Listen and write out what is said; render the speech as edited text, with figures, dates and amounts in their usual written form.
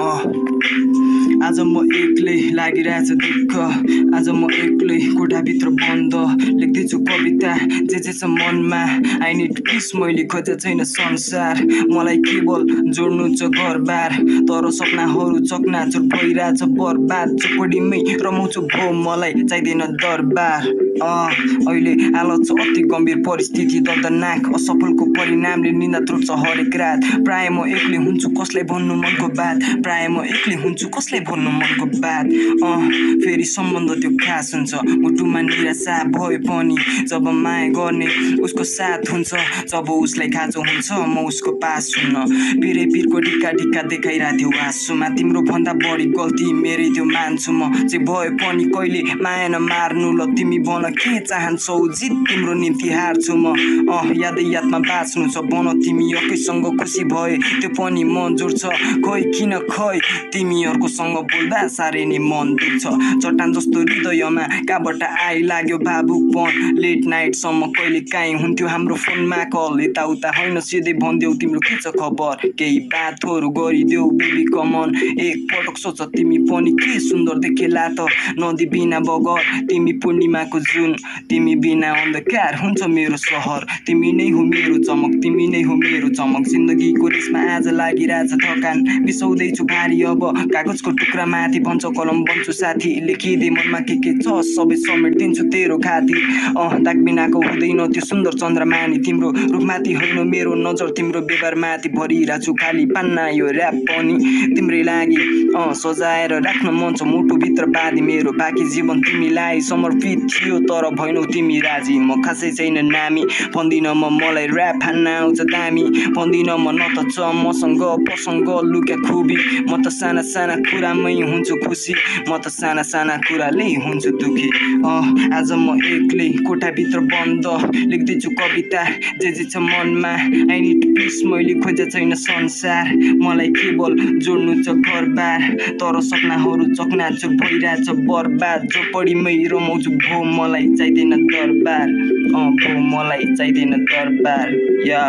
आज म एक्लै लागिरहेछ दुःख आज म एक्लै कोठाभित्र बन्द लेख्दैछु कविता जे छ मनमा आई निड पीस मैले खोजे छैन संसार मलाई केवल जोड्नु छ घरबार तर सपनाहरू चकनाचुर भइरहेछ बर्बाद चोपडीमै रमाउँछु भो मलाई चाहिँदैन दरबार अहिले हालत छ अति गम्भीर परिस्थिति दर्दनाक असफलको परिणामले निन्दा त्रुट्छ हरेक रात प्राय म एक्लै हुन्छु कसलाई भन्नु मनको बात प्राय म एक्लै हुन्छु कसलाई भन्नु मनको बात फेरि सम्बन्ध त्यो खास हुन्छ मुटुमा निराशा भए पनि जब माया गर्ने उसको साथ हुन्छ जब उसलाई खाँचो हुन्छ म उसको पास हुन्न पिरै पिरको ढिक्का ढिक्का देखाइरहेको थियो आँसुमा तिम्रो भन्दा बढी गल्ती मेरै त्यो मान्छु म जे भए पनि कहिले माया नमार्नु ल तिमी भन के चाहन्छौ जित तिम्रो निम्ति हार्छु म यादै यादमा बाँच्नु छ भन तिमी एकैसँग खुसी भए त्यो पनि मन जोड्छ खोइ किन खै तिमीहरूकोसँग बोल्दा साह्रै नै मन दुख्छ चट्टान जस्तो हृदयमा कहाँबाट आइलाग्यो भावुकपन लेट नाइटसम्म कहिले काहीँ हुन्थ्यो हाम्रो फोनमा कल यताउता होइन सिधै भनिदेऊ तिम्रो के छ खबर केही बातहरू गरिदेऊ बेबी कमन एकपटक सोच तिमी पनि के सुन्दर देखेला त नदी बिना बगर तिमी पूर्णिमाको जुन तिमी बिना अन्धकार हुन्छ मेरो सहर तिमी नै हो मेरो चमक तिमी नै हो मेरो चमक जिन्दगीको रेसमा आज लागिरहेछ थकान बिसाउँदैछु भारी अब कागजको टुक्रा माथि भन्छ कलम बन्छु साथी लेखिदे मनमा के छ सबै समेटिदिन्छु तेरो खातिर दाग बिनाको हुँदैन त्यो सुन्दर चन्द्रमा नि तिम्रो रूपमाथि होइन मेरो नजर तिम्रो व्यवहारमाथि भरिरहेको छु खाली पान्ना यो ऱ्याप पनि तिम्रै लागि सजाएर राख्न मन छ मुटुभित्र बाँधी मेरो बाँकी जीवन तिमीलाई समर्पित थियो तर भएनौ तिमी राजी म खासै छैन नामी भन्दिन म मलाई ऱ्याप हान्न आउँछ दामी भन्दिन म न त छ मसँग प्रसङ्ग लुक्या खुबी म त साना साना कुरामै हुन्छु खुसी म त साना साना कुराले हुन्छु दुखी आज म एक्लै कोठाभित्र बन्द लेख्दैछु कविता जे छ मनमा आई निड पीस मैले खोजे छैन संसार मलाई केवल जोड्नु छ घरबार तर सपनाहरू चकनाचुर भइरहेछ बर्बाद झोपडीमै रमाउँछु भो मलाई चाहिँदैन दरबार भो मलाई चाहिँदैन दरबार या